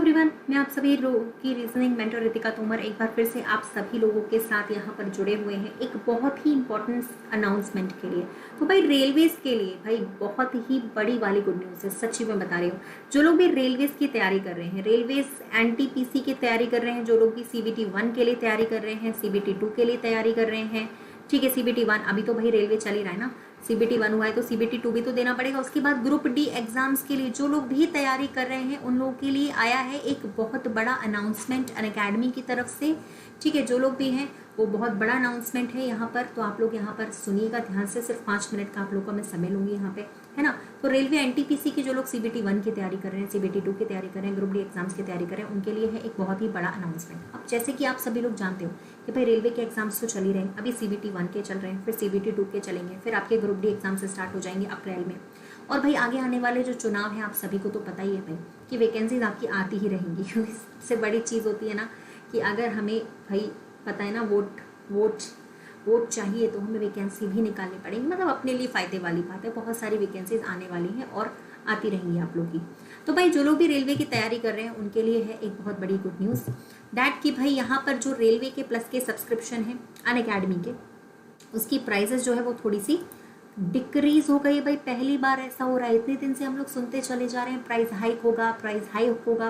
Everyone, मैं आप सभी लोगों की रीजनिंग मेंटर रितिका तोमर एक बार फिर से आप सभी लोगों के साथ यहाँ पर जुड़े हुए हैं एक बहुत ही इंपॉर्टेंट अनाउंसमेंट के लिए। तो भाई रेलवेज के लिए भाई बहुत ही बड़ी वाली गुड न्यूज़ है, सच्ची में बता रही हूँ। जो लोग भी रेलवेज की तैयारी कर रहे हैं, रेलवेज एनटीपीसी की तैयारी कर रहे हैं, जो लोग भी सीबीटी 1 के लिए तैयारी कर रहे हैं, सीबीटी 2 के लिए तैयारी कर रहे हैं, ठीक है। सीबीटी 1 अभी तो भाई रेलवे चल ही रहा है ना, सीबीटी 1 हुआ है तो सीबीटी 2 भी तो देना पड़ेगा। उसके बाद ग्रुप डी एग्जाम्स के लिए जो लोग भी तैयारी कर रहे हैं उन लोगों के लिए आया है एक बहुत बड़ा अनाउंसमेंट अनअकैडमी की तरफ से, ठीक है। जो लोग भी हैं वो बहुत बड़ा अनाउंसमेंट है यहाँ पर, तो आप लोग यहाँ पर सुनिएगा ध्यान से। सिर्फ 5 मिनट का आप लोग का मैं समय लूंगी यहाँ पे, है ना। तो रेलवे एनटीपीसी की जो लोग सीबीटी 1 की तैयारी कर रहे हैं, सीबीटी 2 की तैयारी कर रहे हैं, ग्रुप डी एग्जाम्स की तैयारी कर रहे हैं, उनके लिए है एक बहुत ही बड़ा अनाउंसमेंट। अब जैसे कि आप सभी लोग जानते हो कि भाई रेलवे के एग्जाम्स तो चल ही रहे हैं, अभी सीबीटी 1 के चल रहे हैं, फिर सीबीटी 2 के चलेंगे, फिर आपके ग्रुप डी एग्जाम्स स्टार्ट हो जाएंगे अप्रैल में। और भाई आगे आने वाले जो चुनाव है आप सभी को तो पता ही है भाई कि वैकेंसीज आपकी आती ही रहेंगी, क्योंकि सबसे बड़ी चीज़ होती है ना कि अगर हमें भाई पता है ना वोट चाहिए तो हमें वैकेंसी भी निकालनी पड़ेगी। मतलब अपने लिए फ़ायदे वाली बात है, बहुत सारी वैकेंसीज आने वाली हैं और आती रहेंगी आप लोग की। तो भाई जो लोग भी रेलवे की तैयारी कर रहे हैं उनके लिए है एक बहुत बड़ी गुड न्यूज़ दैट कि भाई यहाँ पर जो रेलवे के प्लस के सब्सक्रिप्शन है अनअकैडमी के, उसकी प्राइजेस जो है वो थोड़ी सी डिक्रीज हो गई। भाई पहली बार ऐसा हो रहा है, इतने दिन से हम लोग सुनते चले जा रहे हैं प्राइस हाइक होगा,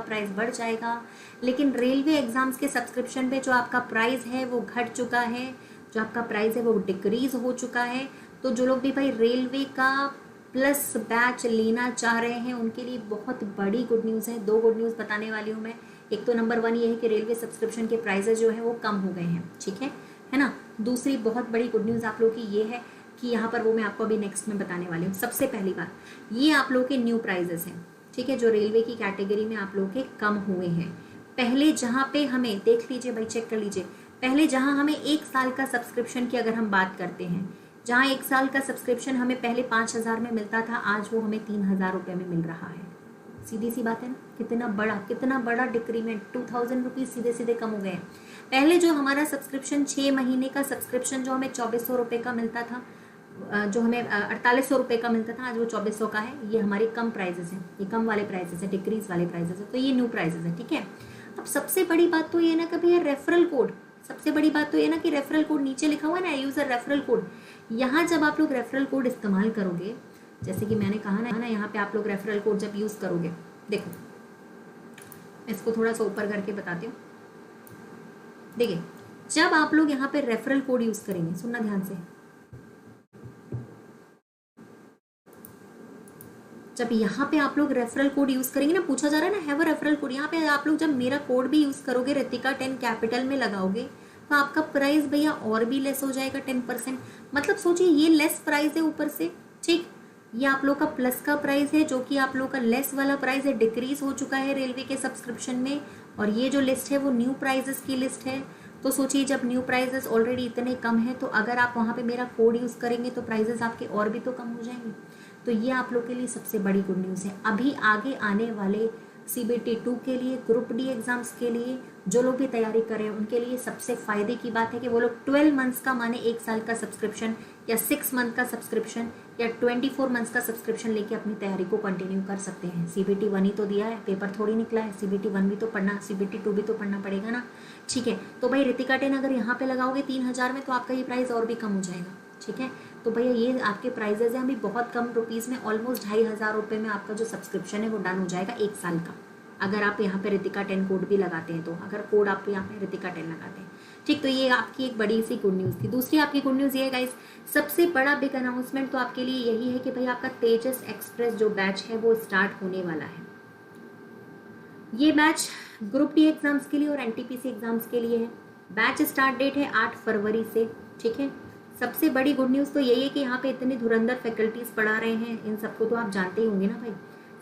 प्राइस बढ़ जाएगा, लेकिन रेलवे एग्जाम्स के सब्सक्रिप्शन पे जो आपका प्राइस है वो घट चुका है, जो आपका प्राइस है वो डिक्रीज हो चुका है। तो जो लोग भी भाई रेलवे का प्लस बैच लेना चाह रहे हैं उनके लिए बहुत बड़ी गुड न्यूज़ है। 2 गुड न्यूज़ बताने वाली हूँ मैं। एक तो नंबर 1 ये है कि रेलवे सब्सक्रिप्शन के प्राइजेस जो है वो कम हो गए हैं, ठीक है ना। दूसरी बहुत बड़ी गुड न्यूज़ आप लोग की ये है कि यहाँ पर वो मैं आपको अभी नेक्स्ट में बताने वाली हूँ। सबसे पहली बात, ये आप लोग के न्यू प्राइजेस हैं, ठीक है, जो रेलवे की कैटेगरी में आप लोग के कम हुए हैं। पहले जहाँ पे हमें देख लीजिए भाई, चेक कर लीजिए, पहले जहाँ हमें 1 साल का सब्सक्रिप्शन की अगर हम बात करते हैं, जहाँ 1 साल का सब्सक्रिप्शन हमें पहले 5,000 में मिलता था, आज वो हमें 3,000 रुपये में मिल रहा है। सीधी सी बात है ना, कितना बड़ा डिक्रीमेंट, 2,000 रुपीज़ सीधे सीधे कम हो गए हैं। पहले जो हमारा सब्सक्रिप्शन 6 महीने का सब्सक्रिप्शन जो हमें 2,400 रुपये का मिलता था, जो हमें 4,800 रुपये का मिलता था, आज वो 2,400 का है। ये हमारे कम प्राइजेस हैं, ये कम वाले प्राइजेस हैं, डिक्रीज वाले प्राइजेस हैं, तो ये न्यू प्राइजेस है, ठीक है। अब सबसे बड़ी बात तो ये ना कि भैया रेफरल कोड, सबसे बड़ी बात तो ये ना कि रेफरल कोड नीचे लिखा हुआ है ना, यूजर रेफरल कोड। यहाँ जब आप लोग रेफरल कोड इस्तेमाल करोगे, जैसे कि मैंने कहा ना यहाँ पे आप लोग रेफरल कोड जब यूज करोगे, देखो इसको थोड़ा सा ऊपर करके बताती हूँ। देखिए जब आप लोग यहाँ पे रेफरल कोड यूज करेंगे, सुनना ध्यान से, जब यहाँ पे आप लोग रेफरल कोड यूज करेंगे ना, पूछा जा रहा है ना हैव अ रेफरल कोड, यहाँ पे आप लोग जब मेरा कोड भी यूज करोगे, रितिका 10 कैपिटल में लगाओगे, तो आपका प्राइस भैया और भी लेस हो जाएगा 10%। मतलब सोचिए ये लेस प्राइस है ऊपर से, ठीक। ये आप लोग का प्लस का प्राइस है, जो कि आप लोग का लेस वाला प्राइस है, डिक्रीज हो चुका है रेलवे के सब्सक्रिप्शन में। और ये जो लिस्ट है वो न्यू प्राइजेस की लिस्ट है। तो सोचिए जब न्यू प्राइजेस ऑलरेडी इतने कम है, तो अगर आप वहाँ पे मेरा कोड यूज करेंगे तो प्राइजेस आपके और भी तो कम हो जाएंगे। तो ये आप लोग के लिए सबसे बड़ी गुड न्यूज़ है। अभी आगे आने वाले सीबीटी 2 के लिए, ग्रुप डी एग्जाम्स के लिए जो लोग भी तैयारी कर रहे हैं उनके लिए सबसे फायदे की बात है कि वो लोग 12 मंथ्स का, माने 1 साल का सब्सक्रिप्शन, या 6 मंथ का सब्सक्रिप्शन, या 24 मंथ्स का सब्सक्रिप्शन लेके अपनी तैयारी को कंटिन्यू कर सकते हैं। सीबीटी 1 ही तो दिया है, पेपर थोड़ी निकला है, सीबीटी 1 भी तो पढ़ना, सीबीटी 2 भी तो पढ़ना पड़ेगा ना, ठीक है। तो भाई रितिका 10 अगर यहाँ पे लगाओगे 3,000 में, तो आपका ये प्राइस और भी कम हो जाएगा, ठीक है। तो भैया ये आपके प्राइजेज हैं, अभी बहुत कम रुपीज़ में, ऑलमोस्ट 2,500 रुपये में आपका जो सब्सक्रिप्शन है वो डन हो जाएगा 1 साल का, अगर आप यहाँ पे रितिका 10 कोड भी लगाते हैं तो, अगर कोड आप यहाँ पे रितिका 10 लगाते हैं, ठीक। तो ये आपकी एक बड़ी सी गुड न्यूज़ थी। दूसरी आपकी गुड न्यूज़ ये है गाइस, सबसे बड़ा बिग अनाउंसमेंट तो आपके लिए यही है कि भाई आपका तेजस एक्सप्रेस जो बैच है वो स्टार्ट होने वाला है। ये बैच ग्रुप डी एग्जाम्स के लिए और एनटीपीसी एग्जाम्स के लिए है। बैच स्टार्ट डेट है 8 फरवरी से, ठीक है। सबसे बड़ी गुड न्यूज़ तो यही है कि यहाँ पे इतने धुरंधर फैकल्टीज पढ़ा रहे हैं, इन सबको तो आप जानते ही होंगे ना भाई।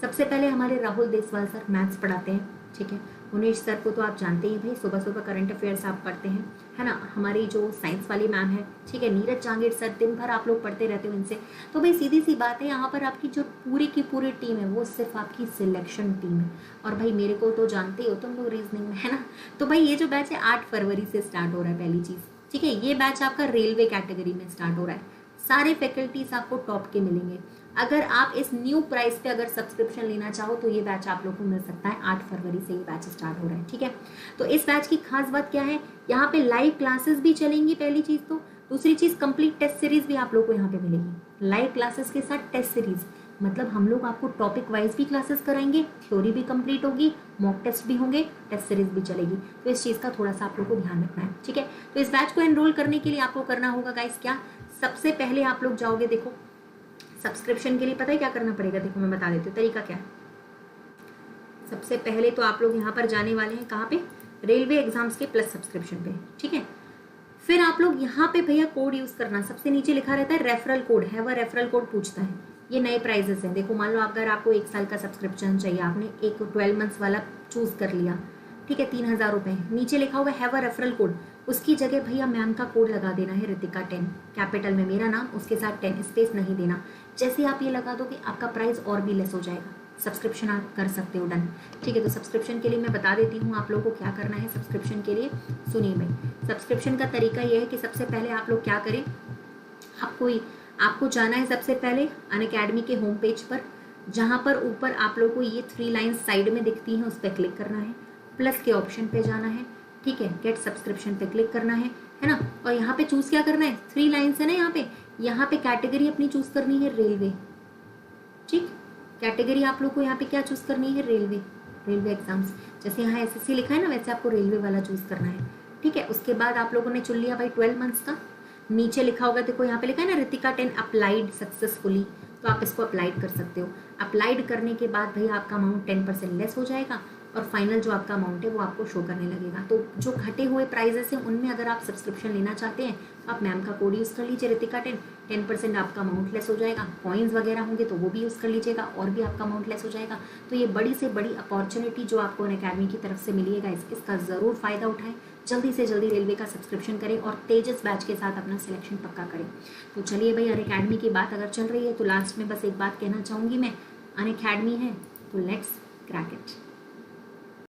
सबसे पहले हमारे राहुल देसवाल सर मैथ्स पढ़ाते हैं, ठीक है। उमेश सर को तो आप जानते ही भाई, सुबह सुबह करंट अफेयर्स आप पढ़ते हैं, है ना। हमारी जो साइंस वाली मैम है, ठीक है, नीरज जांगीर सर, दिन भर आप लोग पढ़ते रहते हो इनसे। तो भाई सीधी सी बात है, यहाँ पर आपकी जो पूरी की पूरी टीम है वो सिर्फ आपकी सिलेक्शन टीम है। और भाई मेरे को तो जानते हो तुम लोग रीजनिंग में, है ना। तो भाई ये जो बैच है 8 फरवरी से स्टार्ट हो रहा है, पहली चीज़, ठीक है। ये बैच आपका रेलवे कैटेगरी में स्टार्ट हो रहा है। सारे फैकल्टीज आपको टॉप के मिलेंगे। अगर आप इस न्यू प्राइस पे अगर सब्सक्रिप्शन लेना चाहो तो ये बैच आप लोग को मिल सकता है। 8 फरवरी से ये बैच स्टार्ट हो रहा है, ठीक है। तो इस बैच की खास बात क्या है, यहाँ पे लाइव क्लासेस भी चलेंगी, पहली चीज तो। दूसरी चीज कंप्लीट टेस्ट सीरीज भी आप लोग को यहाँ पे मिलेगी, लाइव क्लासेस के साथ टेस्ट सीरीज। मतलब हम लोग आपको टॉपिक वाइज भी क्लासेस कराएंगे, थ्योरी भी कंप्लीट होगी, मॉक टेस्ट भी होंगे, टेस्ट सीरीज भी चलेगी। तो इस चीज का थोड़ा सा आप लोग को ध्यान रखना है, ठीक है। तो इस बैच को एनरोल करने के लिए आपको करना होगा गाइस क्या, सबसे पहले आप लोग जाओगे, देखो सब्सक्रिप्शन के लिए पता है क्या करना पड़ेगा, देखो मैं बता देती हूँ तरीका क्या है। सबसे पहले तो आप लोग यहाँ पर जाने वाले हैं कहाँ पे, रेलवे एग्जाम्स के प्लस सब्सक्रिप्शन पे, ठीक है। फिर आप लोग यहाँ पे भैया कोड यूज करना, सबसे नीचे लिखा रहता है रेफरल कोड है, वह रेफरल कोड पूछता है। ये नए प्राइजेस हैं, देखो मान लो अगर आपको 1 साल का सब्सक्रिप्शन चाहिए, आपने एक 12 मंथ्स वाला चूज कर लिया, ठीक है, 3000 रुपए, नीचे लिखा हुआ है रेफरल कोड, उसकी जगह भैया मैम का कोड लगा देना है, रितिका 10 कैपिटल में मेरा नाम, उसके साथ 10 स्पेस नहीं देना। जैसे आप ये लगा दोगे आपका प्राइस और भी लेस हो जाएगा, सब्सक्रिप्शन आप कर सकते हो डन, ठीक है। तो सब्सक्रिप्शन के लिए मैं बता देती हूँ आप लोगों को क्या करना है। सब्सक्रिप्शन के लिए सुनिए भाई, सब्सक्रिप्शन का तरीका ये है कि सबसे पहले आप लोग क्या करें, आपको जाना है सबसे पहले अनअकैडमी के होम पेज पर, जहाँ पर ऊपर आप लोग को ये 3 लाइन्स साइड में दिखती हैं, उस पर क्लिक करना है, प्लस के ऑप्शन पे जाना है, ठीक है, गेट सब्सक्रिप्शन पे क्लिक करना है ना। और यहाँ पे चूज क्या करना है, 3 लाइन्स है ना, यहाँ पे कैटेगरी अपनी चूज करनी है रेलवे, ठीक, कैटेगरी आप लोग को यहाँ पे क्या चूज करनी है, रेलवे एग्जाम्स। जैसे यहाँ एसएससी लिखा है ना, वैसे आपको रेलवे वाला चूज करना है, ठीक है। उसके बाद आप लोगों ने चुन लिया भाई 12 मंथ्स का, नीचे लिखा होगा, देखो यहाँ पे लिखा है ना रितिका 10 अप्लाइड सक्सेसफुली, तो आप इसको अप्लाइड कर सकते हो। अप्लाइड करने के बाद भैया आपका अमाउंट 10% लेस हो जाएगा और फाइनल जो आपका अमाउंट है वो आपको शो करने लगेगा। तो जो घटे हुए प्राइजेस हैं उनमें अगर आप सब्सक्रिप्शन लेना चाहते हैं तो आप मैम का कोड यूज़ कर लीजिए रितिका 10% आपका अमाउंट लेस हो जाएगा। कॉइन्स वगैरह होंगे तो वो भी यूज़ कर लीजिएगा और भी आपका अमाउंट लेस हो जाएगा। तो ये बड़ी से बड़ी अपॉर्चुनिटी जो आपको अनअकैडमी की तरफ से मिलिएगा, इसका ज़रूर फ़ायदा उठाएं, जल्दी से जल्दी रेलवे का सब्सक्रिप्शन करें और तेजस बैच के साथ अपना सिलेक्शन पक्का करें। तो चलिए भाई, अनअकैडमी की बात अगर चल रही है तो लास्ट में बस एक बात कहना चाहूँगी मैं, अनअकैडमी है तो लेट्स क्रैक इट।